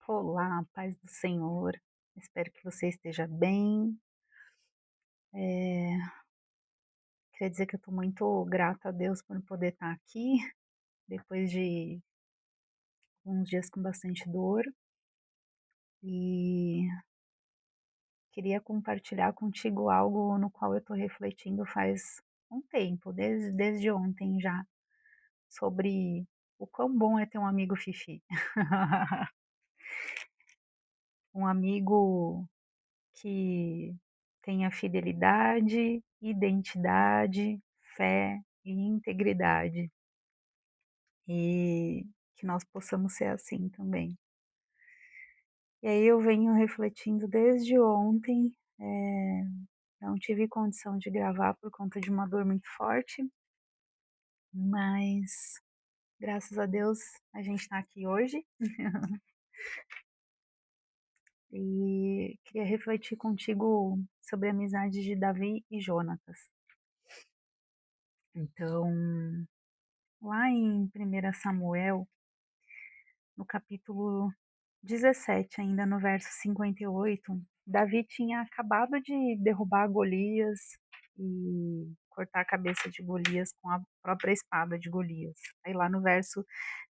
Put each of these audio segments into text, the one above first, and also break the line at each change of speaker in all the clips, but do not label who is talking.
Olá, paz do Senhor. Espero que você esteja bem. Queria dizer que eu estou muito grata a Deus por poder estar aqui, depois de uns dias com bastante dor, e queria compartilhar contigo algo no qual eu estou refletindo faz um tempo, desde ontem já, sobre o quão bom é ter um amigo fifi. Um amigo que tenha fidelidade, identidade, fé e integridade, e que nós possamos ser assim também. E aí eu venho refletindo desde ontem, não tive condição de gravar por conta de uma dor muito forte, mas graças a Deus a gente está aqui hoje e queria refletir contigo sobre a amizade de Davi e Jonatas. Então, lá em 1 Samuel, no capítulo 17, ainda no verso 58, Davi tinha acabado de derrubar Golias e cortar a cabeça de Golias com a própria espada de Golias. Aí lá no verso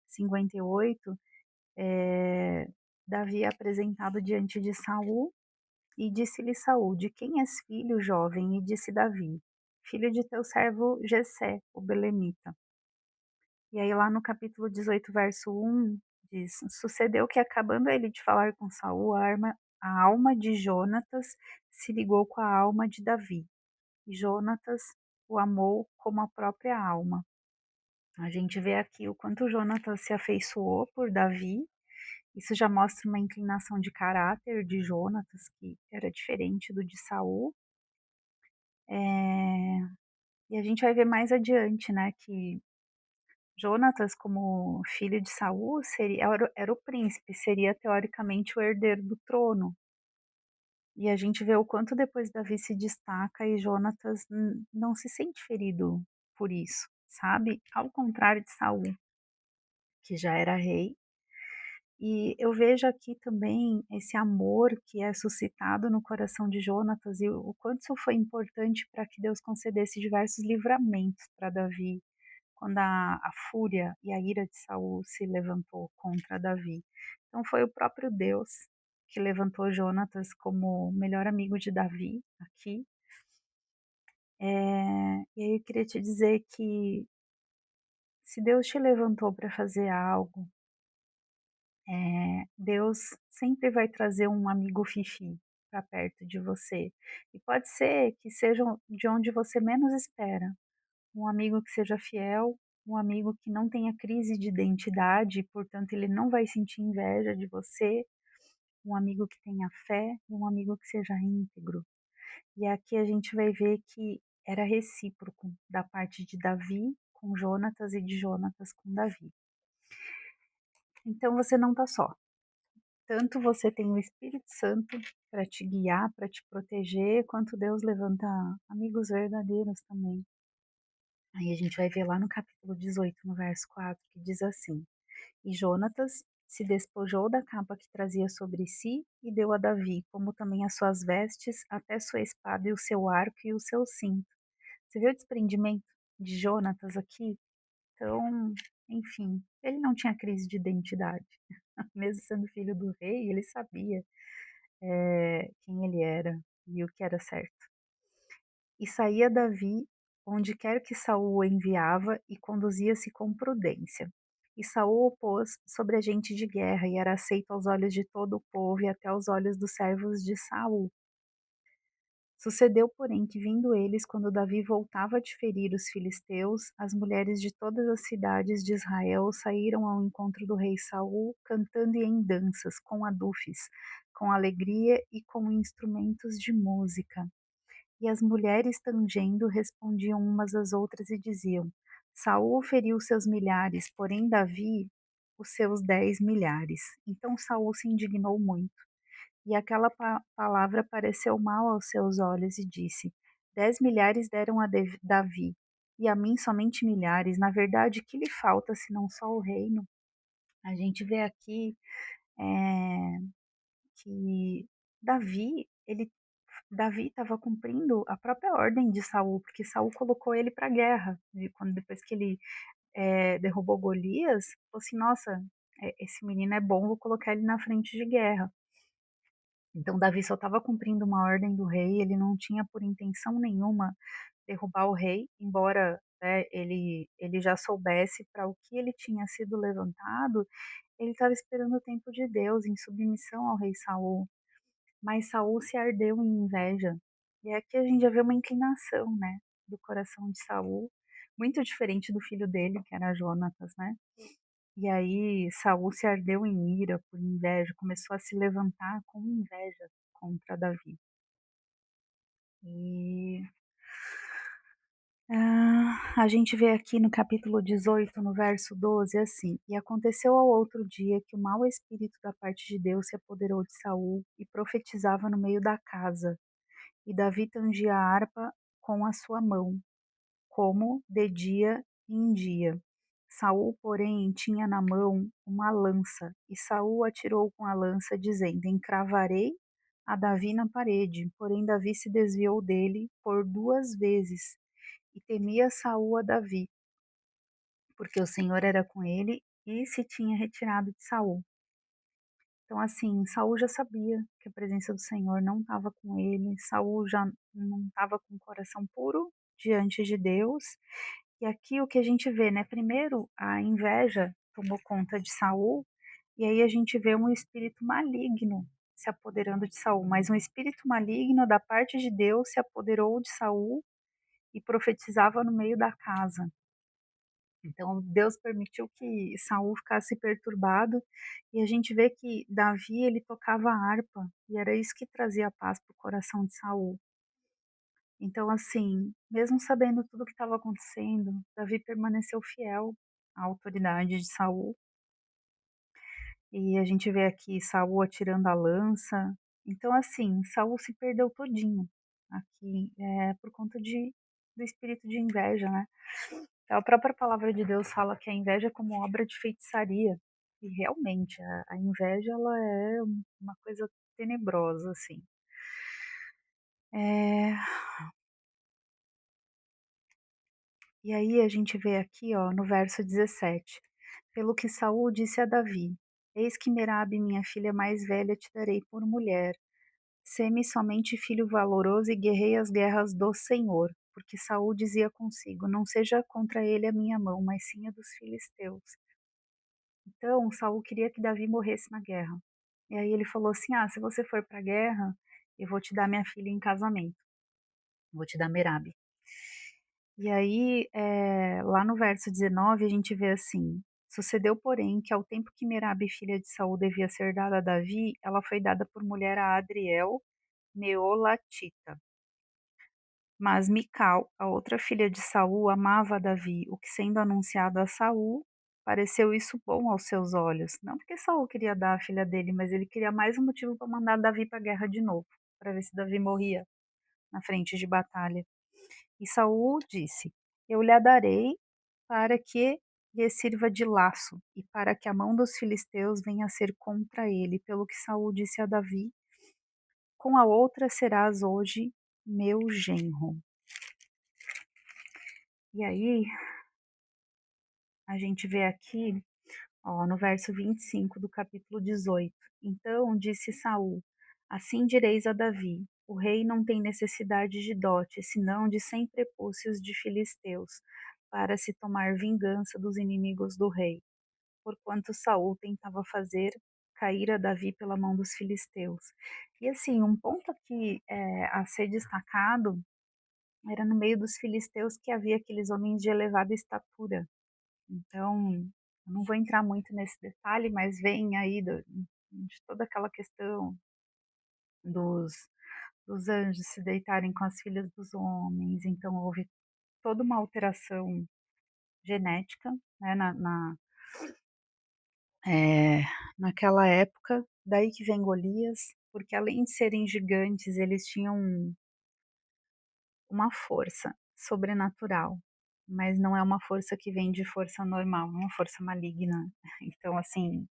58, Davi é apresentado diante de Saul e disse-lhe Saul: De quem és filho, jovem? E disse Davi: Filho de teu servo Jessé, o belemita. E aí lá no capítulo 18, verso 1, diz: Sucedeu que acabando ele de falar com Saul, a alma de Jonatas se ligou com a alma de Davi, e Jonatas o amou como a própria alma. A gente vê aqui o quanto Jonatas se afeiçoou por Davi. Isso já mostra uma inclinação de caráter de Jonatas, que era diferente do de Saul. É, E a gente vai ver mais adiante, né, que Jonatas, como filho de Saul, era o príncipe, seria teoricamente o herdeiro do trono. E a gente vê o quanto depois Davi se destaca e Jonatas não se sente ferido por isso, sabe? Ao contrário de Saul, que já era rei. E eu vejo aqui também esse amor que é suscitado no coração de Jonatas e o quanto isso foi importante para que Deus concedesse diversos livramentos para Davi, quando a fúria e a ira de Saul se levantou contra Davi. Então foi o próprio Deus que levantou Jonatas como o melhor amigo de Davi aqui. E aí eu queria te dizer que se Deus te levantou para fazer algo, Deus sempre vai trazer um amigo fifi para perto de você. E pode ser que seja de onde você menos espera. Um amigo que seja fiel, um amigo que não tenha crise de identidade, portanto ele não vai sentir inveja de você, um amigo que tenha fé e um amigo que seja íntegro. E aqui a gente vai ver que era recíproco da parte de Davi com Jonatas e de Jonatas com Davi. Então você não está só. Tanto você tem o Espírito Santo para te guiar, para te proteger, quanto Deus levanta amigos verdadeiros também. Aí a gente vai ver lá no capítulo 18, no verso 4, que diz assim: E Jonatas se despojou da capa que trazia sobre si e deu a Davi, como também as suas vestes, até sua espada e o seu arco e o seu cinto. Você vê o desprendimento de Jonatas aqui? Então, enfim, ele não tinha crise de identidade. Mesmo sendo filho do rei, ele sabia quem ele era e o que era certo. E saía Davi onde quer que Saul o enviava e conduzia-se com prudência. E Saul o pôs sobre a gente de guerra e era aceito aos olhos de todo o povo e até aos olhos dos servos de Saul. Sucedeu, porém, que vindo eles, quando Davi voltava de ferir os filisteus, as mulheres de todas as cidades de Israel saíram ao encontro do rei Saul, cantando e em danças, com adufes, com alegria e com instrumentos de música. E as mulheres tangendo respondiam umas às outras e diziam: Saul feriu seus milhares, porém Davi os seus 10 milhares. Então Saul se indignou muito. E aquela palavra pareceu mal aos seus olhos e disse: 10 milhares deram a Davi, e a mim somente milhares. Na verdade, que lhe falta senão só o reino? A gente vê aqui eh, que Davi, Davi estava cumprindo a própria ordem de Saul, porque Saul colocou ele para a guerra, e quando depois que ele, derrubou Golias, falou assim: "Nossa, esse menino é bom, vou colocar ele na frente de guerra". Então Davi só estava cumprindo uma ordem do rei, ele não tinha por intenção nenhuma derrubar o rei, embora, né, ele já soubesse para o que ele tinha sido levantado, ele estava esperando o tempo de Deus, em submissão ao rei Saul. Mas Saul se ardeu em inveja. E aqui a gente já vê uma inclinação, né, do coração de Saul, muito diferente do filho dele, que era Jonatas, né. E aí Saul se ardeu em ira, por inveja, começou a se levantar com inveja contra Davi. E a gente vê aqui no capítulo 18, no verso 12, assim: "E aconteceu ao outro dia que o mau espírito da parte de Deus se apoderou de Saul e profetizava no meio da casa. E Davi tangia a harpa com a sua mão, como de dia em dia. Saul, porém, tinha na mão uma lança, e Saul atirou com a lança, dizendo: Encravarei a Davi na parede. Porém, Davi se desviou dele por 2 vezes, e temia Saul a Davi, porque o Senhor era com ele e se tinha retirado de Saul. Então, assim, Saul já sabia que a presença do Senhor não estava com ele, Saul já não estava com o coração puro diante de Deus. E aqui o que a gente vê, né? Primeiro, a inveja tomou conta de Saul, e aí a gente vê um espírito maligno se apoderando de Saul, mas um espírito maligno da parte de Deus se apoderou de Saul e profetizava no meio da casa. Então Deus permitiu que Saul ficasse perturbado, e a gente vê que Davi ele tocava harpa, e era isso que trazia paz para o coração de Saul. Então assim, mesmo sabendo tudo o que estava acontecendo, Davi permaneceu fiel à autoridade de Saul, e a gente vê aqui Saul atirando a lança. Então assim, Saul se perdeu todinho aqui, por conta do espírito de inveja, né. A própria palavra de Deus fala que a inveja é como obra de feitiçaria. E realmente, a inveja ela é uma coisa tenebrosa, assim. Eh, e aí a gente vê aqui, ó, no verso 17: Pelo que Saul disse a Davi: Eis que Merabe, minha filha mais velha, te darei por mulher. Sê-me somente filho valoroso e guerrei as guerras do Senhor. Porque Saul dizia consigo: Não seja contra ele a minha mão, mas sim a dos filisteus. Então, Saul queria que Davi morresse na guerra. E aí ele falou assim: "Ah, se você for para a guerra, eu vou te dar minha filha em casamento, vou te dar Merabe". E aí, lá no verso 19, a gente vê assim: Sucedeu, porém, que ao tempo que Merabe, filha de Saul, devia ser dada a Davi, ela foi dada por mulher a Adriel, meolatita. Mas Mical, a outra filha de Saul, amava a Davi, o que sendo anunciado a Saul, pareceu isso bom aos seus olhos. Não porque Saul queria dar a filha dele, mas ele queria mais um motivo para mandar Davi para a guerra de novo, para ver se Davi morria na frente de batalha. E Saul disse: Eu lhe a darei para que lhe sirva de laço e para que a mão dos filisteus venha a ser contra ele. Pelo que Saul disse a Davi: Com a outra serás hoje meu genro. E aí a gente vê aqui, ó, no verso 25 do capítulo 18: Então disse Saul: Assim direis a Davi: O rei não tem necessidade de dote, senão de 100 prepúcios de filisteus, para se tomar vingança dos inimigos do rei, porquanto Saul tentava fazer cair a Davi pela mão dos filisteus. E assim, um ponto aqui a ser destacado era no meio dos filisteus que havia aqueles homens de elevada estatura. Então, eu não vou entrar muito nesse detalhe, mas vem aí de toda aquela questão dos, dos anjos se deitarem com as filhas dos homens, então houve toda uma alteração genética, né, eh, naquela época, daí que vem Golias, porque além de serem gigantes, eles tinham uma força sobrenatural, mas não é uma força que vem de força normal, é uma força maligna. Então, assim,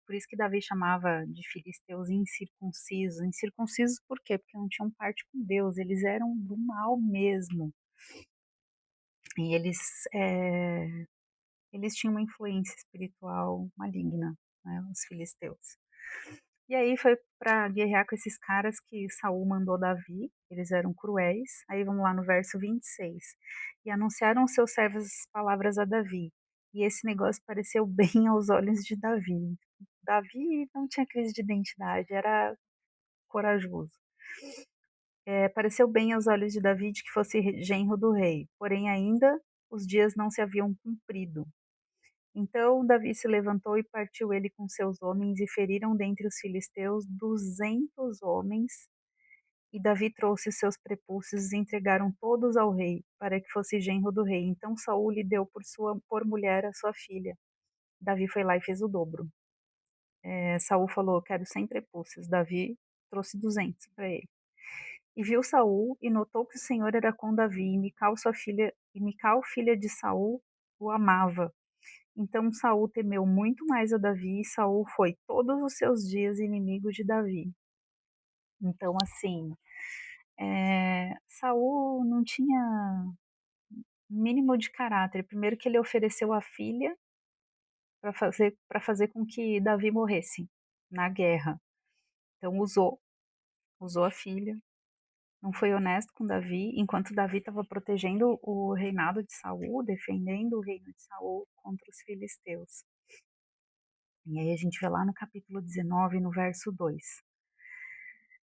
por isso que Davi chamava de filisteus incircuncisos. Incircuncisos por quê? Porque não tinham parte com Deus, eles eram do mal mesmo. E eles tinham uma influência espiritual maligna, né, os filisteus. E aí foi para guerrear com esses caras que Saul mandou Davi, eles eram cruéis. Aí vamos lá no verso 26. E anunciaram aos seus servos as palavras a Davi. E esse negócio pareceu bem aos olhos de Davi. Davi não tinha crise de identidade, era corajoso. Pareceu bem aos olhos de Davi de que fosse genro do rei, porém ainda os dias não se haviam cumprido. Então Davi se levantou e partiu ele com seus homens e feriram dentre os filisteus 200 homens. E Davi trouxe os seus prepúcios e entregaram todos ao rei, para que fosse genro do rei. Então Saul lhe deu por mulher a sua filha. Davi foi lá e fez o dobro. Saul falou: quero 100 prepúcios. Davi trouxe 200 para ele. E viu Saul e notou que o Senhor era com Davi, e Mical, filha de Saul, o amava. Então Saul temeu muito mais a Davi, e Saul foi todos os seus dias inimigo de Davi. Então, assim, Saul não tinha mínimo de caráter. Primeiro que ele ofereceu a filha para fazer com que Davi morresse na guerra. Então usou a filha. Não foi honesto com Davi, enquanto Davi estava protegendo o reinado de Saul, defendendo o reino de Saul contra os filisteus. E aí a gente vê lá no capítulo 19, no verso 2.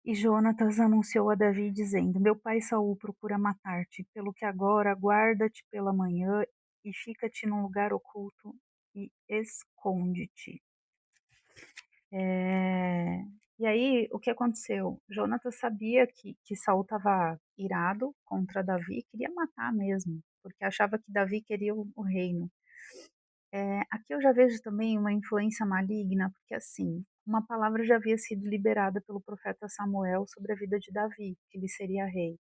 E Jonatas anunciou a Davi, dizendo: meu pai Saul procura matar-te, pelo que agora guarda-te pela manhã e fica-te num lugar oculto e esconde-te. E aí, o que aconteceu? Jonatas sabia que Saul estava irado contra Davi, queria matar mesmo, porque achava que Davi queria o reino. Aqui eu já vejo também uma influência maligna, porque assim, uma palavra já havia sido liberada pelo profeta Samuel sobre a vida de Davi, que ele seria rei.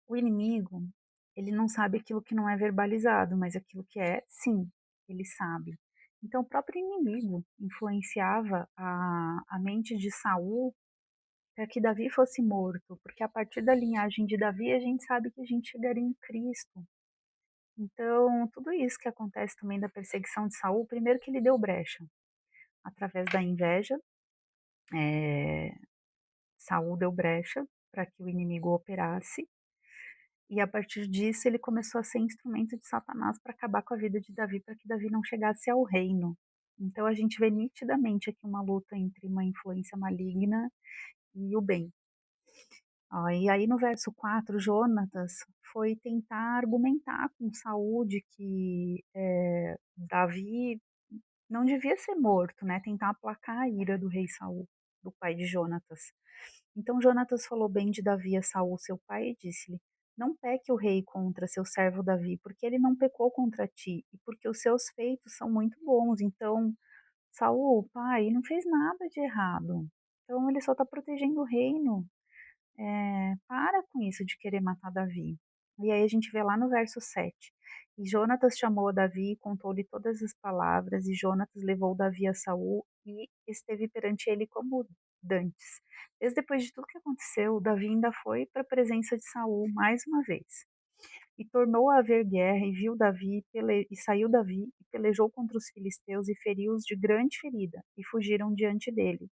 O inimigo, ele não sabe aquilo que não é verbalizado, mas aquilo que é, sim, ele sabe. Então, o próprio inimigo influenciava a mente de Saul para que Davi fosse morto, porque a partir da linhagem de Davi a gente sabe que a gente chegaria em Cristo. Então, tudo isso que acontece também da perseguição de Saul, primeiro que ele deu brecha, através da inveja, é, Saul deu brecha para que o inimigo operasse, e a partir disso ele começou a ser instrumento de Satanás para acabar com a vida de Davi, para que Davi não chegasse ao reino. Então a gente vê nitidamente aqui uma luta entre uma influência maligna e o bem. E aí no verso 4, Jonatas foi tentar argumentar com Saul de que Davi não devia ser morto, né? Tentar aplacar a ira do rei Saul, do pai de Jonatas. Então Jonatas falou bem de Davi a Saul, seu pai, e disse-lhe: não peque o rei contra seu servo Davi, porque ele não pecou contra ti, e porque os seus feitos são muito bons. Então, Saul, pai, não fez nada de errado. Então ele só está protegendo o reino. Para com isso de querer matar Davi. E aí a gente vê lá no verso 7. E Jonatas chamou a Davi e contou-lhe todas as palavras, e Jonatas levou Davi a Saul e esteve perante ele como dantes. Desde depois de tudo que aconteceu, Davi ainda foi para a presença de Saul mais uma vez. E tornou a haver guerra, e viu Davi, e saiu Davi, e pelejou contra os filisteus, e feriu-os de grande ferida, e fugiram diante dele.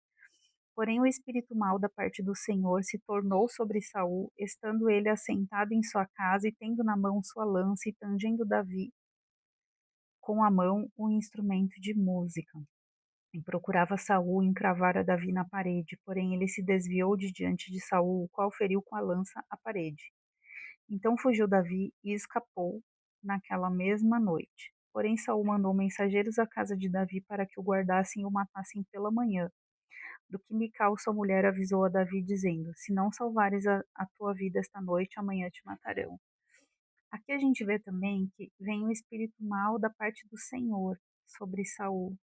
Porém o espírito mau da parte do Senhor se tornou sobre Saul, estando ele assentado em sua casa e tendo na mão sua lança e tangendo Davi com a mão um instrumento de música. E procurava Saul encravar a Davi na parede, porém ele se desviou de diante de Saul, o qual feriu com a lança a parede. Então fugiu Davi e escapou naquela mesma noite. Porém Saul mandou mensageiros à casa de Davi para que o guardassem e o matassem pela manhã. Do que Mical, sua mulher, avisou a Davi, dizendo: se não salvares a tua vida esta noite, amanhã te matarão. Aqui a gente vê também que vem o espírito mau da parte do Senhor sobre Saul.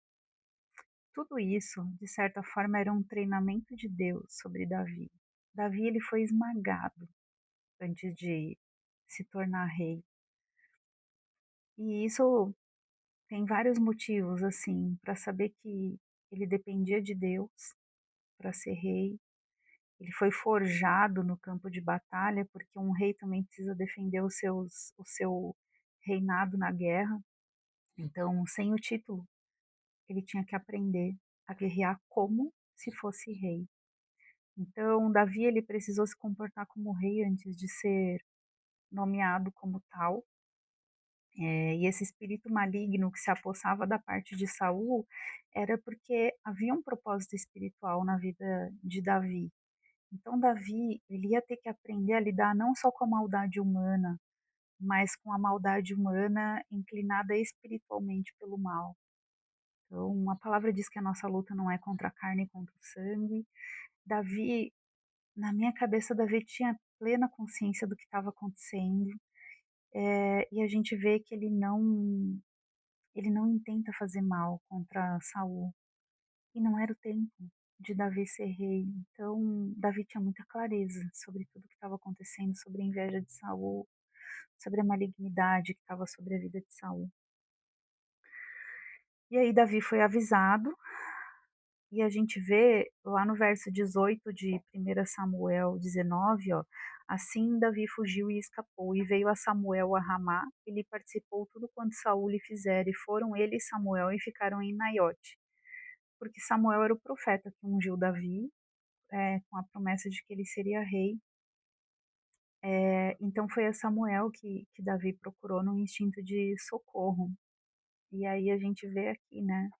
Tudo isso, de certa forma, era um treinamento de Deus sobre Davi. Davi ele foi esmagado antes de se tornar rei. E isso tem vários motivos, assim, para saber que ele dependia de Deus para ser rei, ele foi forjado no campo de batalha, porque um rei também precisa defender o seu reinado na guerra. Então, sem o título, ele tinha que aprender a guerrear como se fosse rei. Então, Davi ele precisou se comportar como rei antes de ser nomeado como tal. E esse espírito maligno que se apossava da parte de Saul era porque havia um propósito espiritual na vida de Davi. Então Davi, ele ia ter que aprender a lidar não só com a maldade humana, mas com a maldade humana inclinada espiritualmente pelo mal. Então, a palavra diz que a nossa luta não é contra a carne e contra o sangue. Davi, na minha cabeça, Davi tinha plena consciência do que estava acontecendo, e a gente vê que ele não intenta fazer mal contra Saul. E não era o tempo de Davi ser rei. Então, Davi tinha muita clareza sobre tudo que estava acontecendo, sobre a inveja de Saul, sobre a malignidade que estava sobre a vida de Saul. E aí Davi foi avisado, e a gente vê lá no verso 18 de 1 Samuel 19, ó, assim Davi fugiu e escapou, e veio a Samuel a Ramá, e lhe participou tudo quanto Saul lhe fizera, e foram ele e Samuel e ficaram em Naiote. Porque Samuel era o profeta que ungiu Davi, com a promessa de que ele seria rei. Então foi a Samuel que Davi procurou no instinto de socorro. E aí a gente vê aqui, né,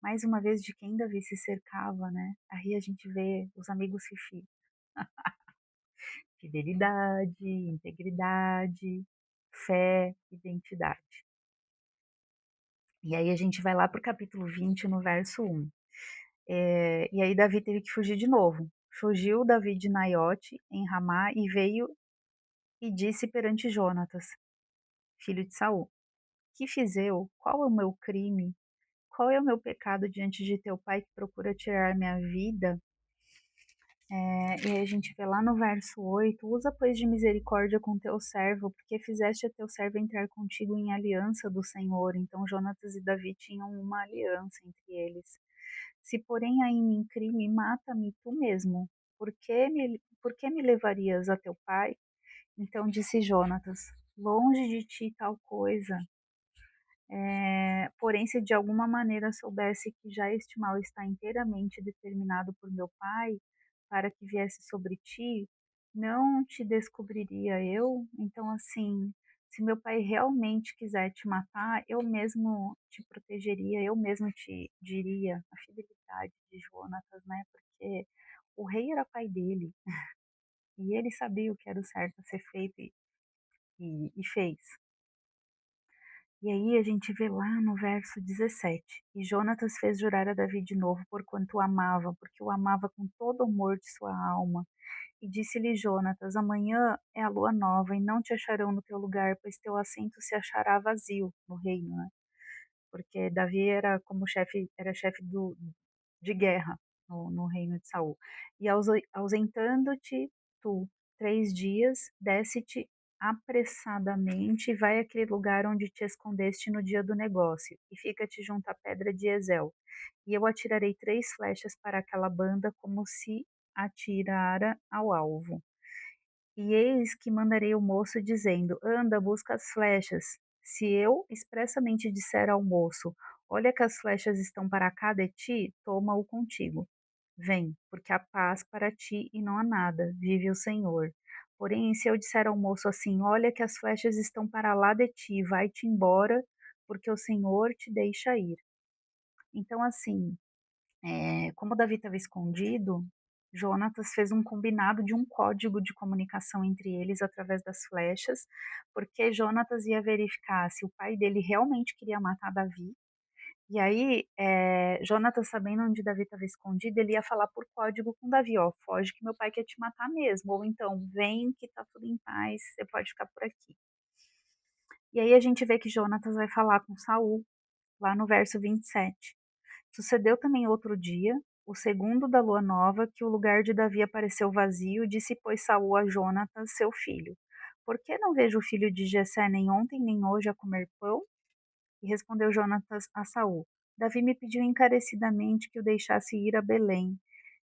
mais uma vez de quem Davi se cercava, né? Aí a gente vê os amigos Fifi. Fidelidade, integridade, fé, identidade. E aí a gente vai lá para o capítulo 20, no verso 1. E aí Davi teve que fugir de novo. Fugiu Davi de Naiote, em Ramá, e veio e disse perante Jonatas, filho de Saul: Que fiz eu? Qual é o meu crime? Qual é o meu pecado diante de teu pai que procura tirar minha vida? E aí a gente vê lá no verso 8: Usa, pois, de misericórdia com teu servo, porque fizeste a teu servo entrar contigo em aliança do Senhor. Então Jonatas e Davi tinham uma aliança entre eles. Se, porém, há em mim crime, mata-me tu mesmo. Por que me levarias a teu pai? Então disse Jonatas: Longe de ti tal coisa. Porém, se de alguma maneira soubesse que já este mal está inteiramente determinado por meu pai, para que viesse sobre ti, não te descobriria eu? Então, assim, se meu pai realmente quiser te matar, eu mesmo te protegeria, eu mesmo te diria a fidelidade de Jonatas, né? Porque o rei era pai dele, e ele sabia o que era o certo a ser feito e fez. E aí a gente vê lá no verso 17: E Jonatas fez jurar a Davi de novo, porquanto o amava, porque o amava com todo o amor de sua alma. E disse-lhe Jonatas: Amanhã é a lua nova, e não te acharão no teu lugar, pois teu assento se achará vazio no reino, né? Porque Davi era como chefe, era chefe de guerra no reino de Saul. E ausentando-te tu 3 dias, desce-te apressadamente e vai àquele lugar onde te escondeste no dia do negócio, e fica-te junto à pedra de Ezel. E eu atirarei 3 flechas para aquela banda, como se atirara ao alvo. E eis que mandarei o moço dizendo: Anda, busca as flechas. Se eu expressamente disser ao moço: Olha que as flechas estão para cá de ti, toma-o contigo. Vem, porque há paz para ti e não há nada, vive o Senhor. Porém, se eu disser ao moço assim: Olha que as flechas estão para lá de ti, vai-te embora, porque o Senhor te deixa ir. Então, assim, como Davi estava escondido, Jonatas fez um combinado de um código de comunicação entre eles através das flechas, porque Jonatas ia verificar se o pai dele realmente queria matar Davi. E aí, Jonatas, sabendo onde Davi estava escondido, ele ia falar por código com Davi: Ó, foge que meu pai quer te matar mesmo, ou então, vem que tá tudo em paz, você pode ficar por aqui. E aí a gente vê que Jonatas vai falar com Saul, lá no verso 27. Sucedeu também outro dia, o segundo da lua nova, que o lugar de Davi apareceu vazio, disse, pois, Saul a Jonatas, seu filho: Por que não vejo o filho de Jessé nem ontem nem hoje a comer pão? E respondeu Jonatas a Saul: Davi me pediu encarecidamente que o deixasse ir a Belém,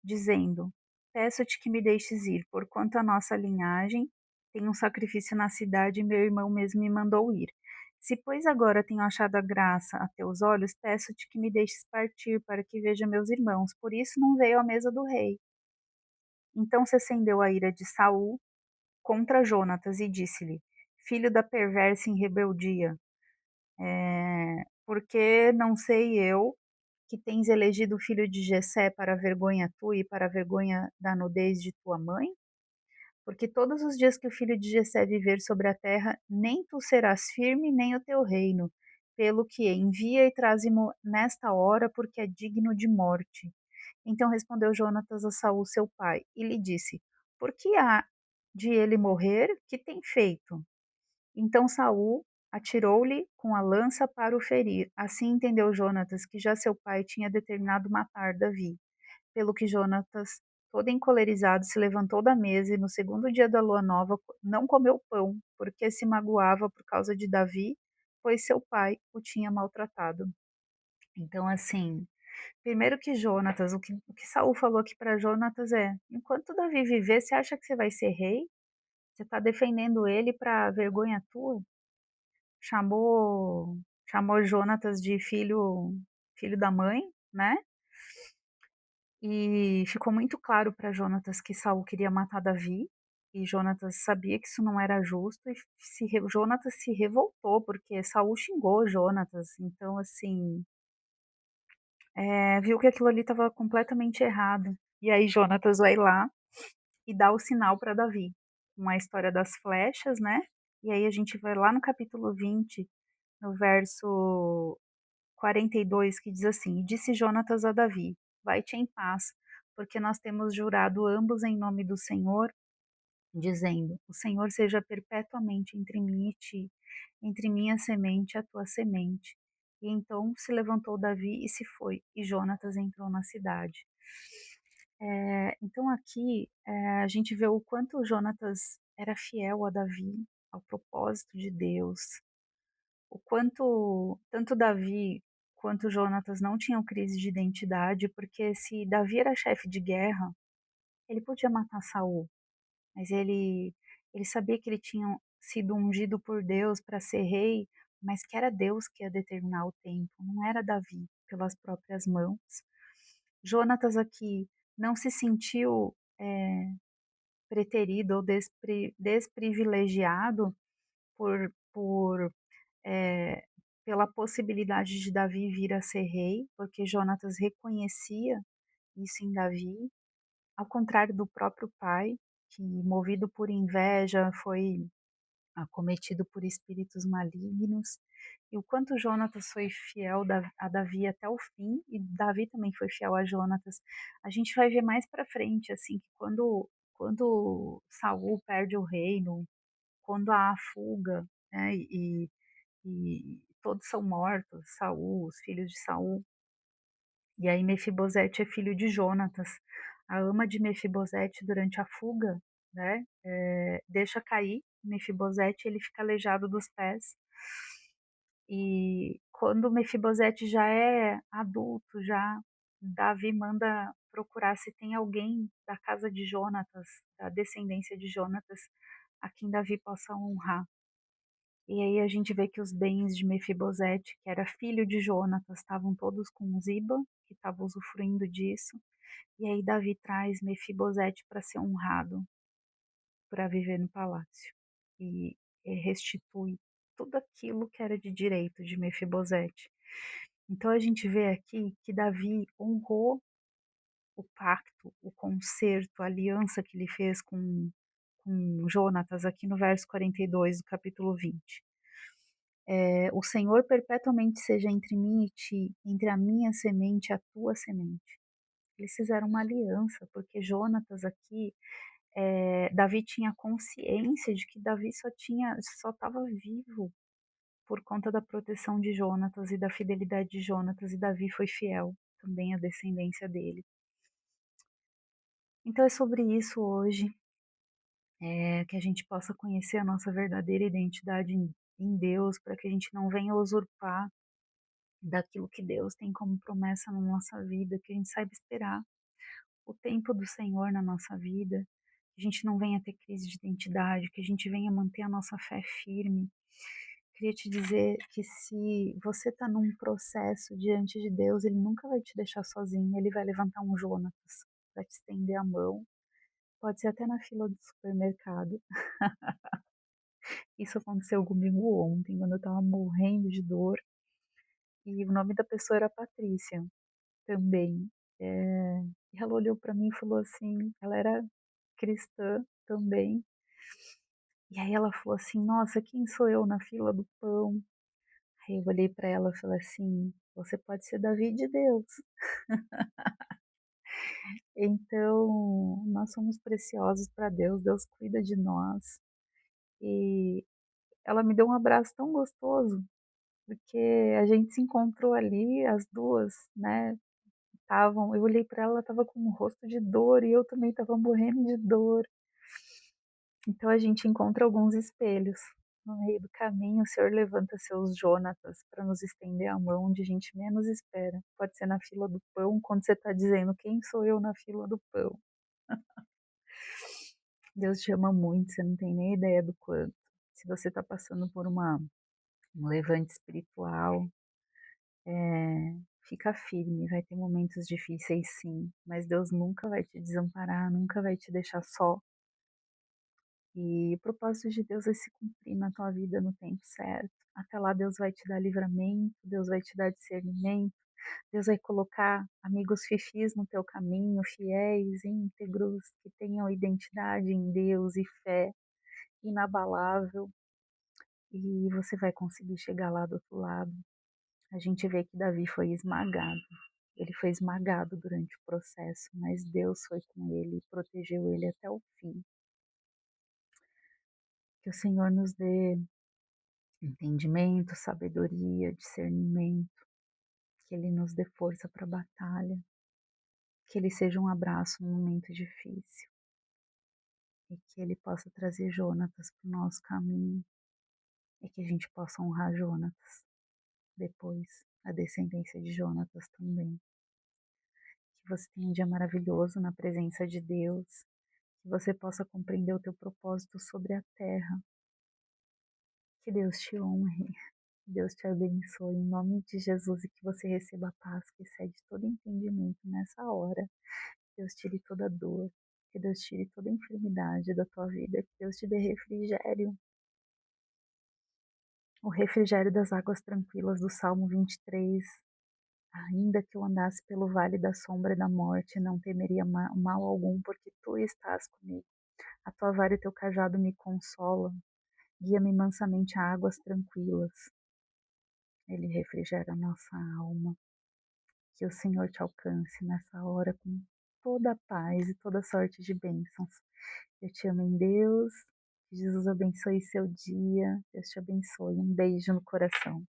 dizendo: Peço-te que me deixes ir, porquanto a nossa linhagem tem um sacrifício na cidade e meu irmão mesmo me mandou ir. Se, pois, agora tenho achado a graça a teus olhos, peço-te que me deixes partir para que veja meus irmãos. Por isso não veio à mesa do rei. Então se acendeu a ira de Saul contra Jonatas e disse-lhe: Filho da perversa em rebeldia, porque não sei eu que tens elegido o filho de Jessé para a vergonha tua e para a vergonha da nudez de tua mãe? Porque todos os dias que o filho de Jessé viver sobre a terra, nem tu serás firme, nem o teu reino. Pelo que envia e traze-mo nesta hora, porque é digno de morte. Então respondeu Jonatas a Saul, seu pai, e lhe disse: Por que há de ele morrer? Que tem feito? Então Saul atirou-lhe com a lança para o ferir. Assim entendeu Jonatas que já seu pai tinha determinado matar Davi. Pelo que Jonatas, todo encolerizado, se levantou da mesa e no segundo dia da lua nova não comeu pão, porque se magoava por causa de Davi, pois seu pai o tinha maltratado. Então, assim, primeiro que Jonatas, o que Saul falou aqui para Jonatas é: enquanto Davi viver, você acha que você vai ser rei? Você está defendendo ele para vergonha tua? Chamou Jonatas de filho da mãe, né? E ficou muito claro para Jonatas que Saul queria matar Davi, e Jonatas sabia que isso não era justo, e Jonatas se revoltou, porque Saul xingou Jonatas, então assim, viu que aquilo ali estava completamente errado. E aí Jonatas vai lá e dá o sinal para Davi, com a história das flechas, né? E aí a gente vai lá no capítulo 20, no verso 42, que diz assim: E disse Jonatas a Davi: Vai-te em paz, porque nós temos jurado ambos em nome do Senhor, dizendo: O Senhor seja perpetuamente entre mim e ti, entre minha semente e a tua semente. E então se levantou Davi e se foi, e Jonatas entrou na cidade. Então aqui a gente vê o quanto Jonatas era fiel a Davi, ao propósito de Deus, o quanto tanto Davi quanto Jonatas não tinham crise de identidade, porque se Davi era chefe de guerra, ele podia matar Saul, mas ele sabia que ele tinha sido ungido por Deus para ser rei, mas que era Deus que ia determinar o tempo, não era Davi pelas próprias mãos. Jonatas aqui não se sentiu preterido ou desprivilegiado por eh, pela possibilidade de Davi vir a ser rei, porque Jonatas reconhecia isso em Davi, ao contrário do próprio pai, que, movido por inveja, foi acometido por espíritos malignos, e o quanto Jonatas foi fiel a Davi até o fim, e Davi também foi fiel a Jonatas. A gente vai ver mais para frente, assim, que quando Saul perde o reino, quando há a fuga, né, e todos são mortos, Saul, os filhos de Saul. E aí Mefibosete é filho de Jonatas. A ama de Mefibosete durante a fuga, né, deixa cair Mefibosete, ele fica aleijado dos pés. E quando Mefibosete já é adulto, já Davi manda procurar se tem alguém da casa de Jonatas, da descendência de Jonatas, a quem Davi possa honrar. E aí a gente vê que os bens de Mefibosete, que era filho de Jonatas, estavam todos com Ziba, que estava usufruindo disso. E aí Davi traz Mefibosete para ser honrado, para viver no palácio. E restitui tudo aquilo que era de direito de Mefibosete. Então a gente vê aqui que Davi honrou o pacto, o concerto, a aliança que ele fez com Jonatas, aqui no verso 42 do capítulo 20. O Senhor perpetuamente seja entre mim e ti, entre a minha semente e a tua semente. Eles fizeram uma aliança, porque Jonatas aqui, Davi tinha consciência de que Davi só estava vivo por conta da proteção de Jonatas e da fidelidade de Jonatas, e Davi foi fiel também à descendência dele. Então é sobre isso hoje, que a gente possa conhecer a nossa verdadeira identidade em Deus, para que a gente não venha usurpar daquilo que Deus tem como promessa na nossa vida, que a gente saiba esperar o tempo do Senhor na nossa vida, que a gente não venha ter crise de identidade, que a gente venha manter a nossa fé firme. Queria te dizer que se você está num processo diante de Deus, Ele nunca vai te deixar sozinho, Ele vai levantar um Jonatas, vai te estender a mão, pode ser até na fila do supermercado. Isso aconteceu comigo ontem, quando eu estava morrendo de dor, e o nome da pessoa era Patrícia, também. E ela olhou para mim e falou assim, ela era cristã também, e aí ela falou assim: "Nossa, quem sou eu na fila do pão?". Aí eu olhei para ela e falei assim: "Você pode ser Davi de Deus". Então, nós somos preciosos para Deus, Deus cuida de nós. E ela me deu um abraço tão gostoso, porque a gente se encontrou ali, as 2, né, estavam, eu olhei para ela, ela estava com um rosto de dor e eu também estava morrendo de dor. Então a gente encontra alguns espelhos. No meio do caminho, o Senhor levanta seus Jonatas para nos estender a mão onde a gente menos espera. Pode ser na fila do pão, quando você está dizendo: "Quem sou eu na fila do pão?". Deus te ama muito, você não tem nem ideia do quanto. Se você está passando por um levante espiritual, fica firme, vai ter momentos difíceis sim, mas Deus nunca vai te desamparar, nunca vai te deixar só. E o propósito de Deus vai se cumprir na tua vida no tempo certo. Até lá Deus vai te dar livramento, Deus vai te dar discernimento, Deus vai colocar amigos fifis no teu caminho, fiéis, íntegros, que tenham identidade em Deus e fé inabalável, e você vai conseguir chegar lá do outro lado. A gente vê que Davi foi esmagado. Ele foi esmagado durante o processo, mas Deus foi com ele e protegeu ele até o fim. Que o Senhor nos dê entendimento, sabedoria, discernimento, que Ele nos dê força para a batalha, que Ele seja um abraço num momento difícil e que Ele possa trazer Jonatas para o nosso caminho e que a gente possa honrar Jonatas depois, a descendência de Jonatas também. Que você tenha um dia maravilhoso na presença de Deus, que você possa compreender o teu propósito sobre a terra. Que Deus te honre, que Deus te abençoe em nome de Jesus e que você receba a paz que excede todo entendimento nessa hora. Que Deus tire toda dor, que Deus tire toda enfermidade da tua vida, que Deus te dê refrigério, o refrigério das águas tranquilas do Salmo 23. Ainda que eu andasse pelo vale da sombra da morte, não temeria mal algum, porque tu estás comigo. A tua vara e teu cajado me consolam. Guia-me mansamente a águas tranquilas. Ele refrigera a nossa alma. Que o Senhor te alcance nessa hora com toda a paz e toda sorte de bênçãos. Eu te amo em Deus. Que Jesus abençoe seu dia. Deus te abençoe. Um beijo no coração.